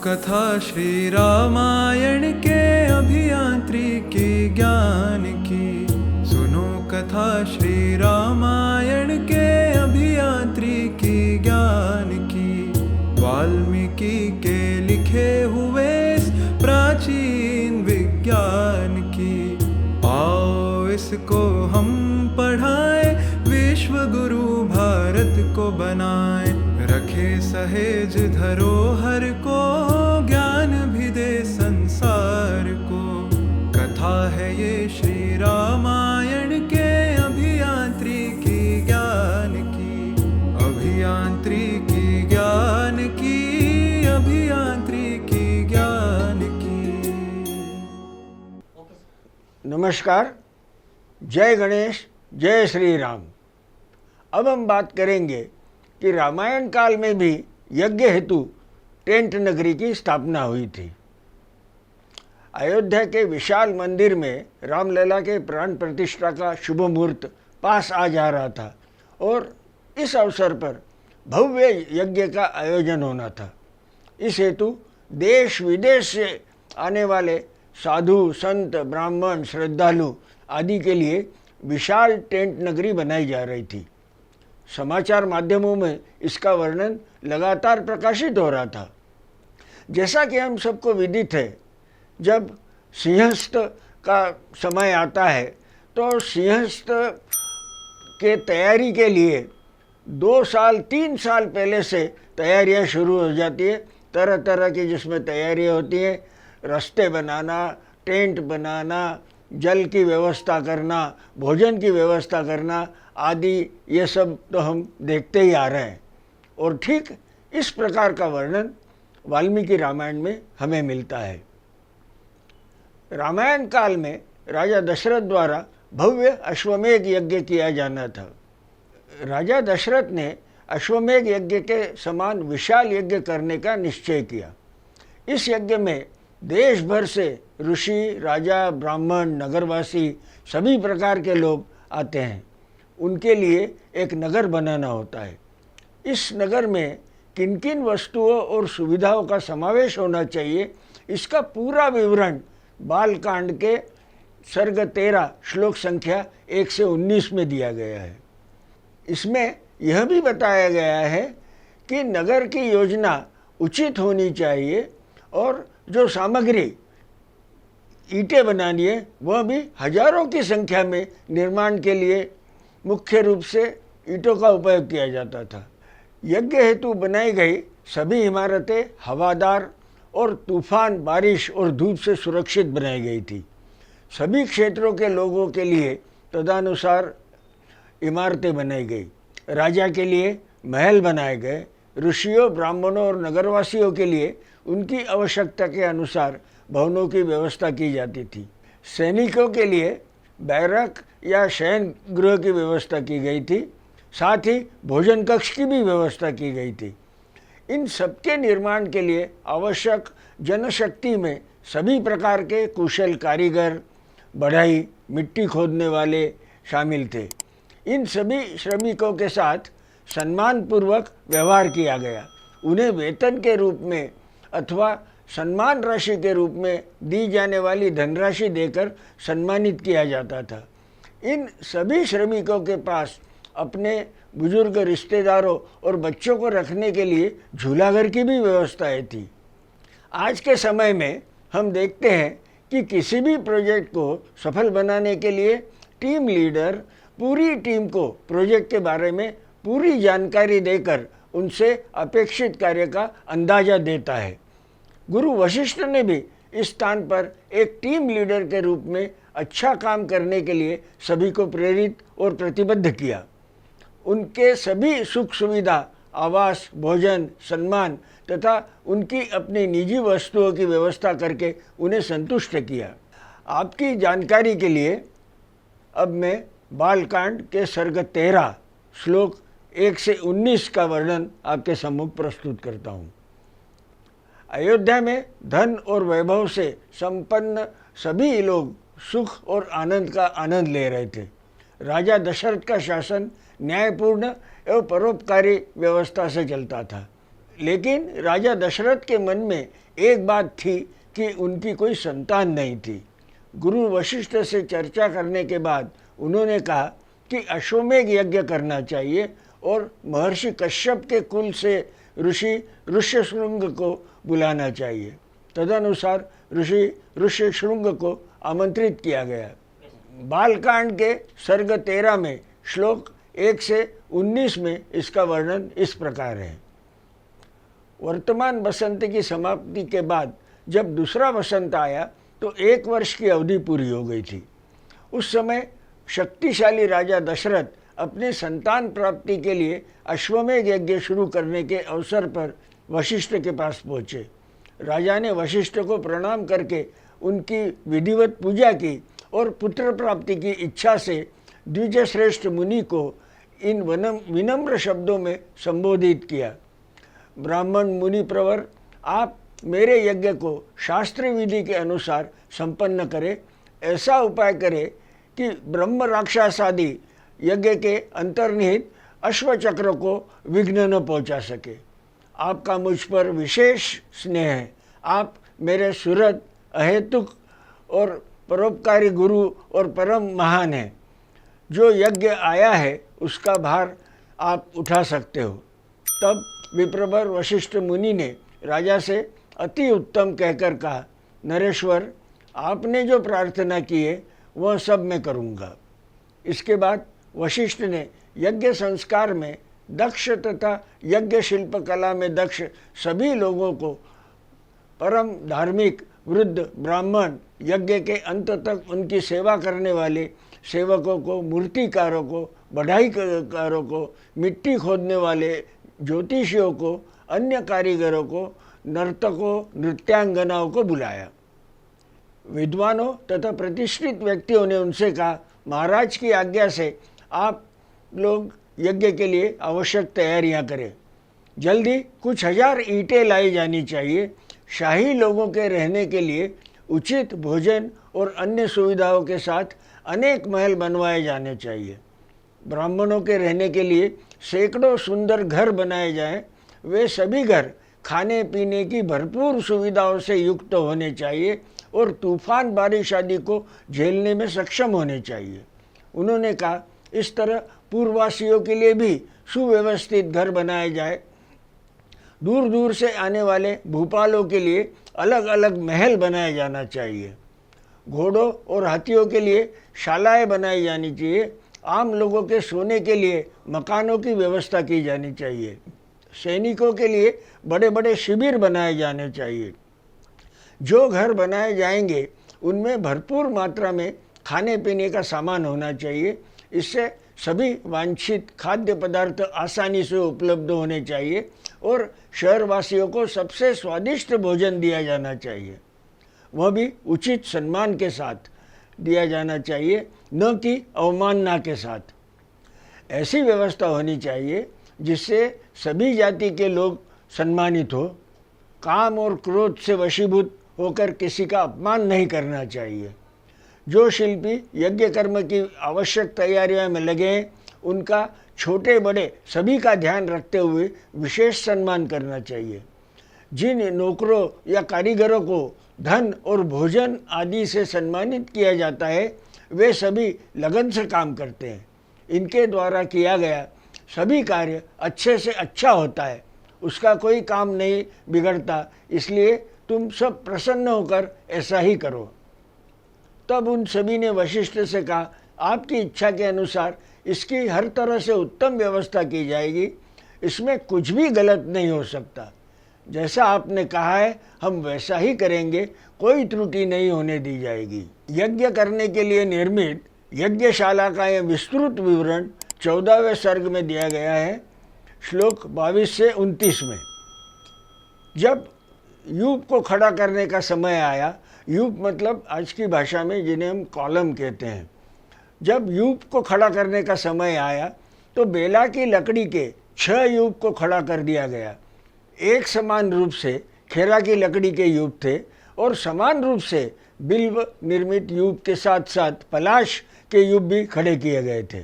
कथा श्री रामायण के अभियांत्रिकी ज्ञान की। सुनो कथा श्री रामायण के अभियांत्रिकी ज्ञान की। वाल्मीकि के लिखे हुए इस प्राचीन विज्ञान की। आओ इसको हम पढ़ाएं, विश्व गुरु भारत को बनाएं। रखे सहेज धरोहर को, ज्ञान भी दे संसार को। कथा है ये श्री रामायण के अभियांत्रिकी ज्ञान की। अभियांत्रिकी ज्ञान की, अभियांत्रिकी ज्ञान की। नमस्कार, जय गणेश, जय श्री राम। अब हम बात करेंगे कि रामायण काल में भी यज्ञ हेतु टेंट नगरी की स्थापना हुई थी। अयोध्या के विशाल मंदिर में रामलला के प्राण प्रतिष्ठा का शुभ मुहूर्त पास आ जा रहा था और इस अवसर पर भव्य यज्ञ का आयोजन होना था। इस हेतु देश विदेश से आने वाले साधु, संत, ब्राह्मण, श्रद्धालु आदि के लिए विशाल टेंट नगरी बनाई जा रही थी। समाचार माध्यमों में इसका वर्णन लगातार प्रकाशित हो रहा था। जैसा कि हम सबको विदित है, जब सिंहस्थ का समय आता है तो सिंहस्थ के तैयारी के लिए 2 साल 3 साल पहले से तैयारियां शुरू हो जाती है। तरह तरह की जिसमें तैयारियां होती हैं, रास्ते बनाना, टेंट बनाना, जल की व्यवस्था करना, भोजन की व्यवस्था करना आदि, ये सब तो हम देखते ही आ रहे हैं। और ठीक इस प्रकार का वर्णन वाल्मीकि रामायण में हमें मिलता है। रामायण काल में राजा दशरथ द्वारा भव्य अश्वमेध यज्ञ किया जाना था। राजा दशरथ ने अश्वमेध यज्ञ के समान विशाल यज्ञ करने का निश्चय किया। इस यज्ञ में देश भर से ऋषि, राजा, ब्राह्मण, नगरवासी सभी प्रकार के लोग आते हैं। उनके लिए एक नगर बनाना होता है। इस नगर में किन किन वस्तुओं और सुविधाओं का समावेश होना चाहिए, इसका पूरा विवरण बालकांड के सर्ग 13 श्लोक संख्या 1 से 19 में दिया गया है। इसमें यह भी बताया गया है कि नगर की योजना उचित होनी चाहिए और जो सामग्री ईंटें बनानी है वह भी हजारों की संख्या में निर्माण के लिए मुख्य रूप से ईंटों का उपयोग किया जाता था। यज्ञ हेतु बनाई गई सभी इमारतें हवादार और तूफान, बारिश और धूप से सुरक्षित बनाई गई थी। सभी क्षेत्रों के लोगों के लिए तदनुसार इमारतें बनाई गई। राजा के लिए महल बनाए गए। ऋषियों, ब्राह्मणों और नगरवासियों के लिए उनकी आवश्यकता के अनुसार भवनों की व्यवस्था की जाती थी। सैनिकों के लिए बैरक या शयन गृह की व्यवस्था की गई थी। साथ ही भोजन कक्ष की भी व्यवस्था की गई थी। इन सबके निर्माण के लिए आवश्यक जनशक्ति में सभी प्रकार के कुशल कारीगर, बढ़ई, मिट्टी खोदने वाले शामिल थे। इन सभी श्रमिकों के साथ सम्मानपूर्वक व्यवहार किया गया। उन्हें वेतन के रूप में अथवा सम्मान राशि के रूप में दी जाने वाली धनराशि देकर सम्मानित किया जाता था। इन सभी श्रमिकों के पास अपने बुजुर्ग रिश्तेदारों और बच्चों को रखने के लिए झूलाघर की भी व्यवस्थाएं थी। आज के समय में हम देखते हैं कि किसी भी प्रोजेक्ट को सफल बनाने के लिए टीम लीडर पूरी टीम को प्रोजेक्ट के बारे में पूरी जानकारी देकर उनसे अपेक्षित कार्य का अंदाजा देता है। गुरु वशिष्ठ ने भी इस स्थान पर एक टीम लीडर के रूप में अच्छा काम करने के लिए सभी को प्रेरित और प्रतिबद्ध किया। उनके सभी सुख सुविधा, आवास, भोजन, सम्मान तथा उनकी अपनी निजी वस्तुओं की व्यवस्था करके उन्हें संतुष्ट किया। आपकी जानकारी के लिए अब मैं बालकांड के सर्ग 13 श्लोक 1 से 19 का वर्णन आपके सम्मुख प्रस्तुत करता हूँ। अयोध्या में धन और वैभव से संपन्न सभी लोग सुख और आनंद का आनंद ले रहे थे। राजा दशरथ का शासन न्यायपूर्ण एवं परोपकारी व्यवस्था से चलता था। लेकिन राजा दशरथ के मन में एक बात थी कि उनकी कोई संतान नहीं थी। गुरु वशिष्ठ से चर्चा करने के बाद उन्होंने कहा कि अश्वमेध यज्ञ करना चाहिए और महर्षि कश्यप के कुल से ऋषि ऋष्यशृंग को बुलाना चाहिए। तदनुसार ऋषि ऋष्यशृंग को आमंत्रित किया गया। बालकांड के सर्ग 13 में श्लोक 1 से 19 में इसका वर्णन इस प्रकार है। वर्तमान बसंत की समाप्ति के बाद जब दूसरा वसंत आया तो 1 वर्ष की अवधि पूरी हो गई थी। उस समय शक्तिशाली राजा दशरथ अपने संतान प्राप्ति के लिए अश्वमेध यज्ञ शुरू करने के अवसर पर वशिष्ठ के पास पहुँचे। राजा ने वशिष्ठ को प्रणाम करके उनकी विधिवत पूजा की और पुत्र प्राप्ति की इच्छा से द्विजश्रेष्ठ मुनि को इन विनम्र शब्दों में संबोधित किया। ब्राह्मण मुनि प्रवर, आप मेरे यज्ञ को शास्त्र विधि के अनुसार संपन्न करें। ऐसा उपाय करें कि ब्रह्म राक्षस आदि यज्ञ के अंतर्निहित अश्वचक्र को विघ्न न पहुंचा सके। आपका मुझ पर विशेष स्नेह है। आप मेरे सुहृद, अहेतुक और परोपकारी गुरु और परम महान हैं। जो यज्ञ आया है उसका भार आप उठा सकते हो। तब विप्रवर वशिष्ठ मुनि ने राजा से अति उत्तम कहकर कहा, नरेश्वर, आपने जो प्रार्थना की है वह सब मैं करूँगा। इसके बाद वशिष्ठ ने यज्ञ संस्कार में दक्ष तथा यज्ञ शिल्प कला में दक्ष सभी लोगों को, परम धार्मिक वृद्ध ब्राह्मण, यज्ञ के अंत तक उनकी सेवा करने वाले सेवकों को, मूर्तिकारों को, बढ़ाईकारों को, मिट्टी खोदने वाले ज्योतिषियों को, अन्य कारीगरों को, नर्तकों, नृत्यांगनाओं को बुलाया। विद्वानों तथा प्रतिष्ठित व्यक्तियों ने उनसे कहा, महाराज की आज्ञा से आप लोग यज्ञ के लिए आवश्यक तैयारियां करें। जल्दी कुछ हजार ईंटें लाई जानी चाहिए। शाही लोगों के रहने के लिए उचित भोजन और अन्य सुविधाओं के साथ अनेक महल बनवाए जाने चाहिए। ब्राह्मणों के रहने के लिए सैकड़ों सुंदर घर बनाए जाएं। वे सभी घर खाने पीने की भरपूर सुविधाओं से युक्त होने चाहिए और तूफान बारिश आदि को झेलने में सक्षम होने चाहिए। उन्होंने कहा, इस तरह पूर्ववासियों के लिए भी सुव्यवस्थित घर बनाए जाए। दूर दूर से आने वाले भूपालों के लिए अलग अलग महल बनाया जाना चाहिए। घोड़ों और हाथियों के लिए शालाएं बनाई जानी चाहिए। आम लोगों के सोने के लिए मकानों की व्यवस्था की जानी चाहिए। सैनिकों के लिए बड़े बड़े शिविर बनाए जाने चाहिए। जो घर बनाए जाएंगे उनमें भरपूर मात्रा में खाने पीने का सामान होना चाहिए। इससे सभी वांछित खाद्य पदार्थ आसानी से उपलब्ध होने चाहिए और शहरवासियों को सबसे स्वादिष्ट भोजन दिया जाना चाहिए। वह भी उचित सम्मान के साथ दिया जाना चाहिए, न कि अवमानना के साथ। ऐसी व्यवस्था होनी चाहिए जिससे सभी जाति के लोग सम्मानित हो। काम और क्रोध से वशीभूत होकर किसी का अपमान नहीं करना चाहिए। जो शिल्पी यज्ञ कर्म की आवश्यक तैयारियों में लगे हैं, उनका छोटे बड़े सभी का ध्यान रखते हुए विशेष सम्मान करना चाहिए। जिन नौकरों या कारीगरों को धन और भोजन आदि से सम्मानित किया जाता है, वे सभी लगन से काम करते हैं। इनके द्वारा किया गया सभी कार्य अच्छे से अच्छा होता है, उसका कोई काम नहीं बिगड़ता। इसलिए तुम सब प्रसन्न होकर ऐसा ही करो। तब उन सभी ने वशिष्ठ से कहा, आपकी इच्छा के अनुसार इसकी हर तरह से उत्तम व्यवस्था की जाएगी। इसमें कुछ भी गलत नहीं हो सकता। जैसा आपने कहा है हम वैसा ही करेंगे, कोई त्रुटि नहीं होने दी जाएगी। यज्ञ करने के लिए निर्मित यज्ञशाला का यह विस्तृत विवरण 14वें सर्ग में दिया गया है, श्लोक 22 से 29 में। जब यूप को खड़ा करने का समय आया, यूप मतलब आज की भाषा में जिन्हें हम कॉलम कहते हैं, जब यूप को खड़ा करने का समय आया तो बेला की लकड़ी के 6 यूप को खड़ा कर दिया गया। एक समान रूप से खेरा की लकड़ी के यूप थे और समान रूप से बिल्व निर्मित यूप के साथ साथ पलाश के यूप भी खड़े किए गए थे।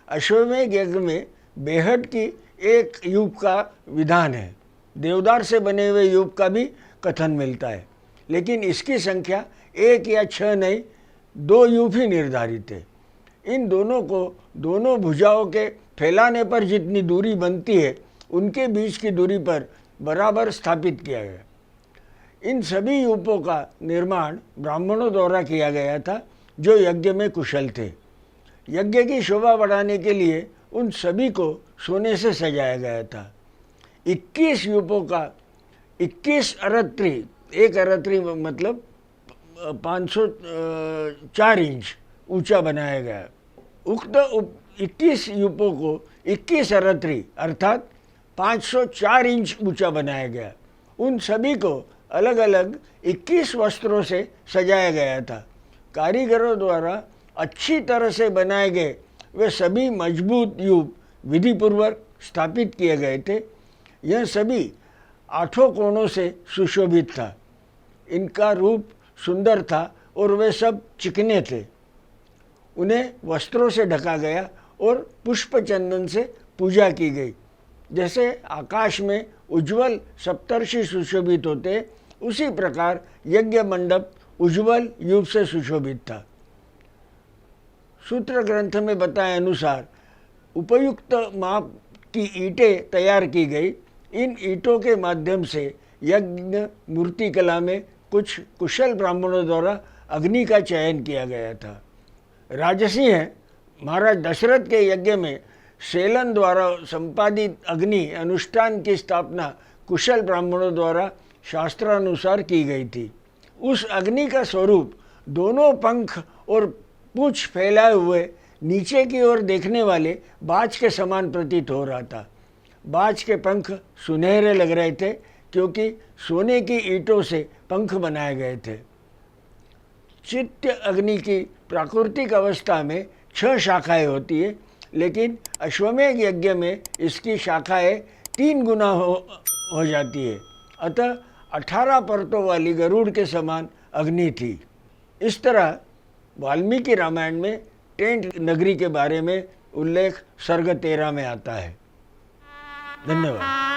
अश्वमेध यज्ञ में बेहद की एक यूप का विधान है। देवदार से बने हुए यूप का भी कथन मिलता है, लेकिन इसकी संख्या 1 या 6 नहीं, 2 यूप ही निर्धारित है। इन दोनों को दोनों भुजाओं के फैलाने पर जितनी दूरी बनती है उनके बीच की दूरी पर बराबर स्थापित किया गया। इन सभी यूपों का निर्माण ब्राह्मणों द्वारा किया गया था जो यज्ञ में कुशल थे। यज्ञ की शोभा बढ़ाने के लिए उन सभी को सोने से सजाया गया था। 21 यूपों का 21 अरत्री, एक अरत्री मतलब 504 इंच ऊंचा बनाया गया। उक्त 21 यूपों को 21 अरत्री अर्थात 504 इंच ऊंचा बनाया गया। उन सभी को अलग अलग 21 वस्त्रों से सजाया गया था। कारीगरों द्वारा अच्छी तरह से बनाए गए वे सभी मजबूत यूप विधिपूर्वक स्थापित किए गए थे। यह सभी 8 कोणों से सुशोभित था। इनका रूप सुंदर था और वे सब चिकने थे। उन्हें वस्त्रों से ढका गया और पुष्प चंदन से पूजा की गई। जैसे आकाश में उज्ज्वल सप्तर्षि सुशोभित होते, उसी प्रकार यज्ञ मंडप उज्ज्वल यूप से सुशोभित था। सूत्र ग्रंथ में बताए अनुसार उपयुक्त माप की ईंटें तैयार की गई। इन ईंटों के माध्यम से यज्ञ मूर्तिकला में कुछ कुशल ब्राह्मणों द्वारा अग्नि का चयन किया गया था। राजसिंह महाराज दशरथ के यज्ञ में सेलन द्वारा संपादित अग्नि अनुष्ठान की स्थापना कुशल ब्राह्मणों द्वारा शास्त्रानुसार की गई थी। उस अग्नि का स्वरूप दोनों पंख और पूंछ फैलाए हुए नीचे की ओर देखने वाले बाज के समान प्रतीत हो रहा था। बाज के पंख सुनहरे लग रहे थे क्योंकि सोने की ईंटों से पंख बनाए गए थे। चित्त अग्नि की प्राकृतिक अवस्था में 6 शाखाएं होती है, लेकिन अश्वमेध यज्ञ में इसकी शाखाएं 3 गुना हो जाती है। अतः 18 परतों वाली गरुड़ के समान अग्नि थी। इस तरह वाल्मीकि रामायण में टेंट नगरी के बारे में उल्लेख सर्ग 13 में आता है। धन्यवाद।